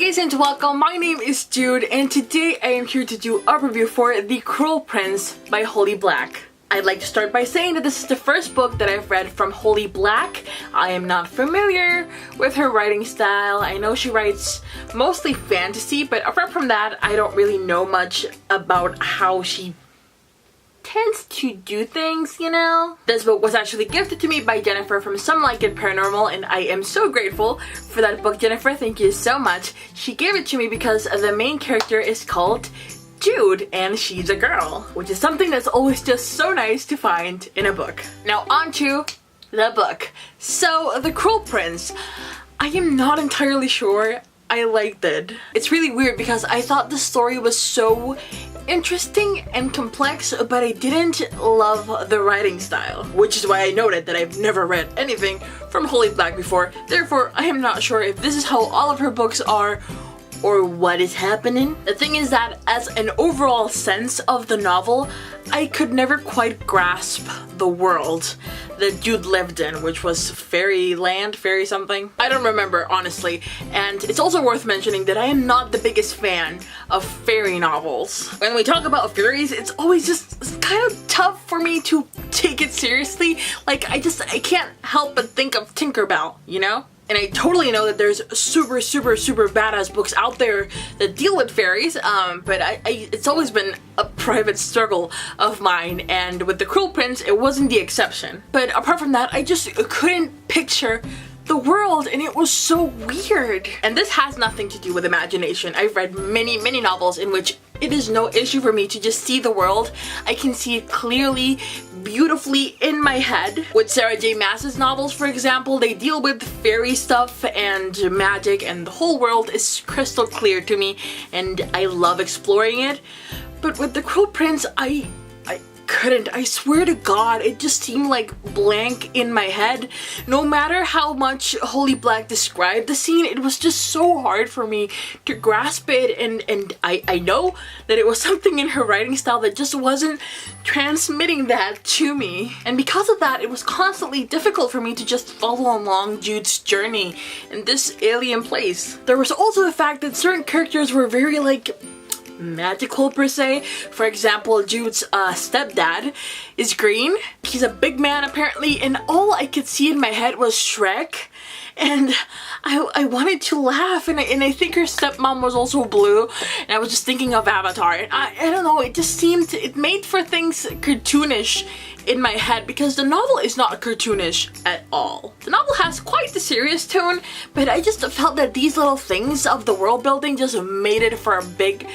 guys and welcome, my name is Jude and today I am here to do a review for The Cruel Prince by Holly Black. I'd like to start by saying that this is the first book that I've read from Holly Black. I am not familiar with her writing style. I know she writes mostly fantasy, but apart from that, I don't really know much about how she tends to do things, you know? This book was actually gifted to me by Jennifer from Some Like It Paranormal, and I am so grateful for that book, Jennifer. Thank you so much. She gave it to me because the main character is called Jude, and she's a girl, which is something that's always just so nice to find in a book. Now on to the book. So, The Cruel Prince. I am not entirely sure I liked it. It's really weird because I thought the story was so interesting and complex, but I didn't love the writing style, which is why I noted that I've never read anything from Holly Black before. Therefore, I am not sure if this is how all of her books are or what is happening. The thing is that as an overall sense of the novel, I could never quite grasp the world that Jude lived in, which was fairyland, fairy something. I don't remember, honestly. And it's also worth mentioning that I am not the biggest fan of fairy novels. When we talk about fairies, it's always just kind of tough for me to take it seriously. Like, I can't help but think of Tinkerbell, you know? And I totally know that there's super badass books out there that deal with fairies, but it's always been a private struggle of mine, and with The Cruel Prince, it wasn't the exception. But apart from that, I just couldn't picture the world, and it was so weird. And this has nothing to do with imagination. I've read many novels in which it is no issue for me to just see the world. I can see it clearly, beautifully in my head. With Sarah J Maas's novels, for example, they deal with fairy stuff and magic, and the whole world is crystal clear to me, and I love exploring it. But with The Cruel Prince, I couldn't. I swear to God, it just seemed like blank in my head. No matter how much Holly Black described the scene, it was just so hard for me to grasp it, and I know that it was something in her writing style that just wasn't transmitting that to me. And because of that, it was constantly difficult for me to just follow along Jude's journey in this alien place. There was also the fact that certain characters were very, like, magical per se. For example, Jude's stepdad is green. He's a big man apparently, and all I could see in my head was Shrek. And I wanted to laugh, and I think her stepmom was also blue, and I was just thinking of Avatar, and I don't know, it just seemed, it made for things cartoonish in my head, because the novel is not cartoonish at all. The novel has quite the serious tone, but I just felt that these little things of the world building just made it for a big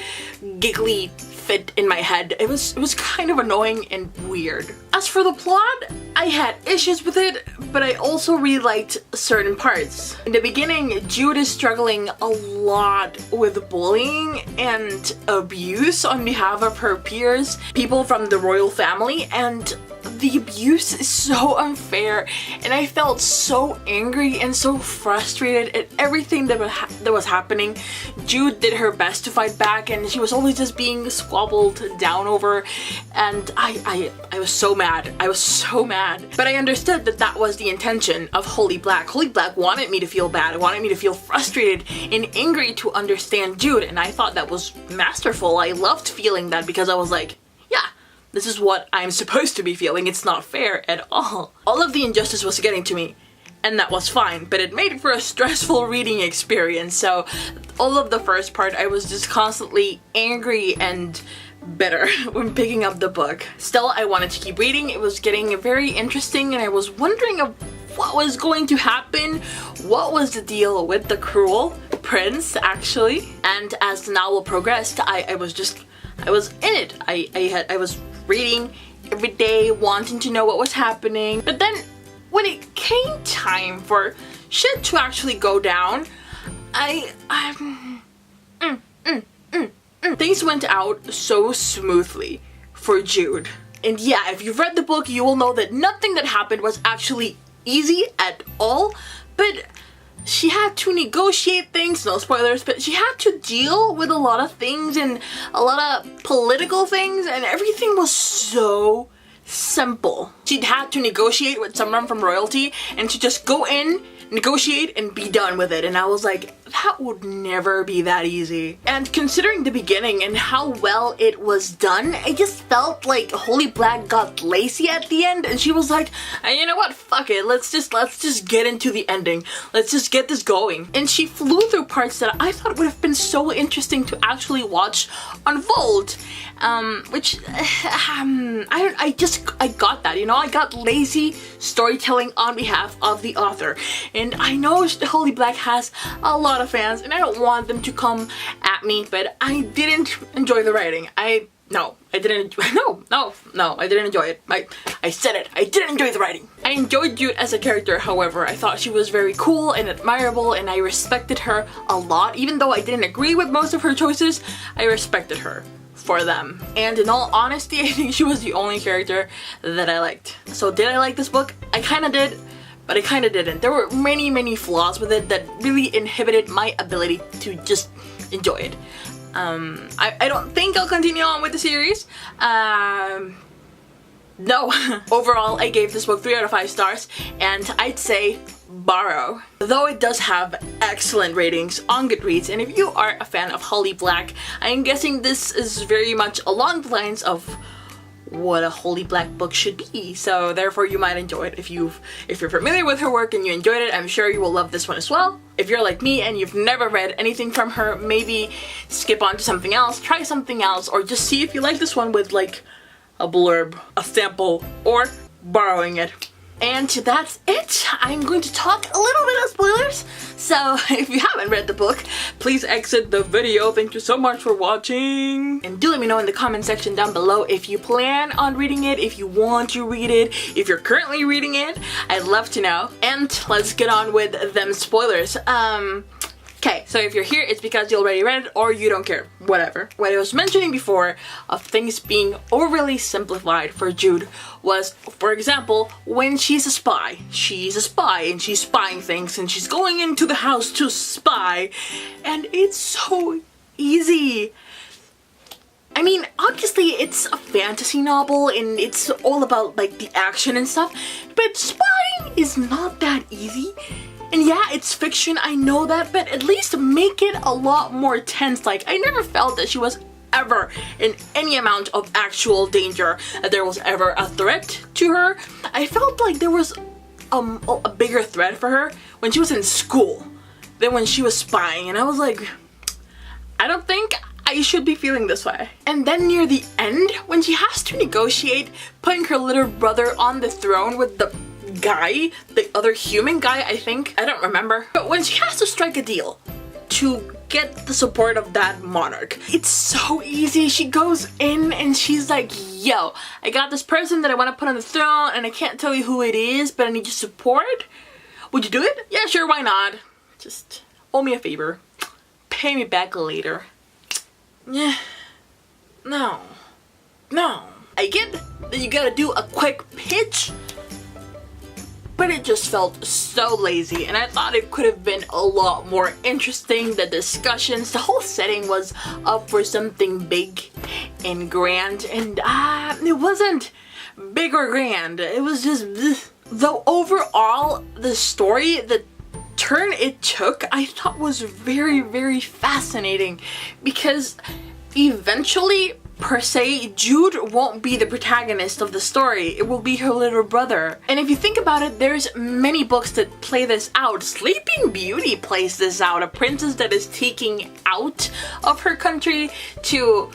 giggly fit in my head. It was kind of annoying and weird. As for the plot, I had issues with it, but I also really liked certain parts. In the beginning, Jude is struggling a lot with bullying and abuse on behalf of her peers, people from the royal family, and the abuse is so unfair, and I felt so angry and so frustrated at everything that was happening. Jude did her best to fight back, and she was always just being squabbled down over, and I was so mad. I was so mad. But I understood that that was the intention of Holly Black. Holly Black wanted me to feel bad, wanted me to feel frustrated and angry to understand Jude, and I thought that was masterful. I loved feeling that because I was like, yeah, this is what I'm supposed to be feeling. It's not fair at all. All of the injustice was getting to me, and that was fine, but it made for a stressful reading experience. So all of the first part, I was just constantly angry and bitter when picking up the book. Still, I wanted to keep reading. It was getting very interesting, and I was wondering what was going to happen. What was the deal with the Cruel Prince, actually? And as the novel progressed, I was in it. I was reading every day, wanting to know what was happening. But then, when it came time for shit to actually go down, things went out so smoothly for Jude. And yeah, if you've read the book, you will know that nothing that happened was actually easy at all, but she had to negotiate things, no spoilers, but she had to deal with a lot of things and a lot of political things, and everything was so simple. She'd had to negotiate with someone from royalty and to just go in, negotiate, and be done with it. And I was like, that would never be that easy. And considering the beginning and how well it was done, I just felt like Holy Black got lazy at the end, and she was like, you know what, fuck it, let's just get into the ending. Let's just get this going. And she flew through parts that I thought would have been so interesting to actually watch unfold. Which I got that, you know, I got lazy storytelling on behalf of the author. And I know Holy Black has a lot of fans, and I don't want them to come at me, but I didn't enjoy the writing. I didn't enjoy it. I said it. I didn't enjoy the writing. I enjoyed Jude as a character, however. I thought she was very cool and admirable, and I respected her a lot. Even though I didn't agree with most of her choices, I respected her for them. And in all honesty, I think she was the only character that I liked. So did I like this book? I kinda did, but I kinda didn't. There were many flaws with it that really inhibited my ability to just enjoy it. I don't think I'll continue on with the series. No. Overall, I gave this book 3 out of 5 stars, and I'd say borrow. Though it does have excellent ratings on Goodreads, and if you are a fan of Holy Black, I'm guessing this is very much along the lines of what a Holy Black book should be, so therefore you might enjoy it. If you're familiar with her work and you enjoyed it, I'm sure you will love this one as well. If you're like me and you've never read anything from her, maybe skip on to something else, try something else, or just see if you like this one with like a blurb, a sample, or borrowing it. And that's it. I'm going to talk a little bit of spoilers, so if you haven't read the book, please exit the video. Thank you so much for watching. And do let me know in the comment section down below if you plan on reading it, if you want to read it, if you're currently reading it. I'd love to know. And let's get on with them spoilers. Okay, so if you're here, it's because you already read it or you don't care. Whatever. What I was mentioning before of things being overly simplified for Jude was, for example, when she's a spy and she's spying things and she's going into the house to spy, and it's so easy. I mean, obviously it's a fantasy novel and it's all about like the action and stuff, but spying is not that easy. And yeah, it's fiction, I know that, but at least make it a lot more tense. Like, I never felt that she was ever in any amount of actual danger, that there was ever a threat to her. I felt like there was a bigger threat for her when she was in school than when she was spying, and I was like, I don't think I should be feeling this way. And then near the end, when she has to negotiate putting her little brother on the throne with the guy, the other human guy, I think, I don't remember, but when she has to strike a deal to get the support of that monarch, it's so easy. She goes in and she's like, yo, I got this person that I want to put on the throne and I can't tell you who it is, but I need your support. Would you do it? Yeah, sure, why not? Just owe me a favor. Pay me back later. Yeah. No. I get that you gotta do a quick pitch, but it just felt so lazy, and I thought it could have been a lot more interesting. The discussions, the whole setting was up for something big and grand, and it wasn't big or grand. It was just bleh. Though overall, the story, the turn it took, I thought was very fascinating, because eventually, per se, Jude won't be the protagonist of the story. It will be her little brother. And if you think about it, there's many books that play this out. Sleeping Beauty plays this out. A princess that is taking out of her country to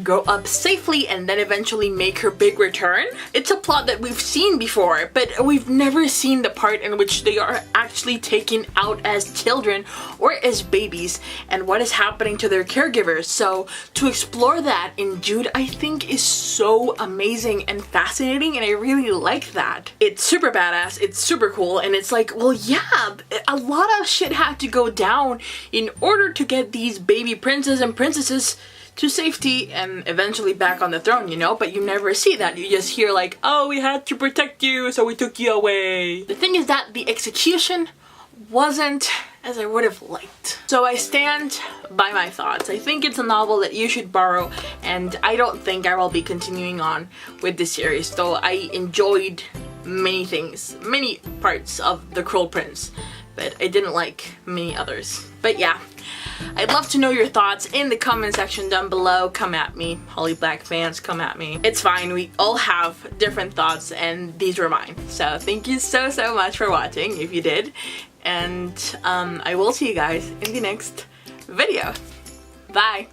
grow up safely and then eventually make her big return. It's a plot that we've seen before, but we've never seen the part in which they are actually taken out as children or as babies and what is happening to their caregivers. So to explore that in Jude, I think is so amazing and fascinating, and I really like that. It's super badass, it's super cool, and it's like, well, yeah, a lot of shit had to go down in order to get these baby princes and princesses to safety and eventually back on the throne, you know? But you never see that. You just hear like, oh, we had to protect you, so we took you away. The thing is that the execution wasn't as I would have liked. So I stand by my thoughts. I think it's a novel that you should borrow, and I don't think I will be continuing on with this series, though I enjoyed many things, many parts of The Cruel Prince. it. I didn't like many others. But yeah, I'd love to know your thoughts in the comment section down below. Come at me, Holly Black fans, come at me. It's fine, we all have different thoughts and these were mine. So thank you so much for watching, if you did. And I will see you guys in the next video. Bye!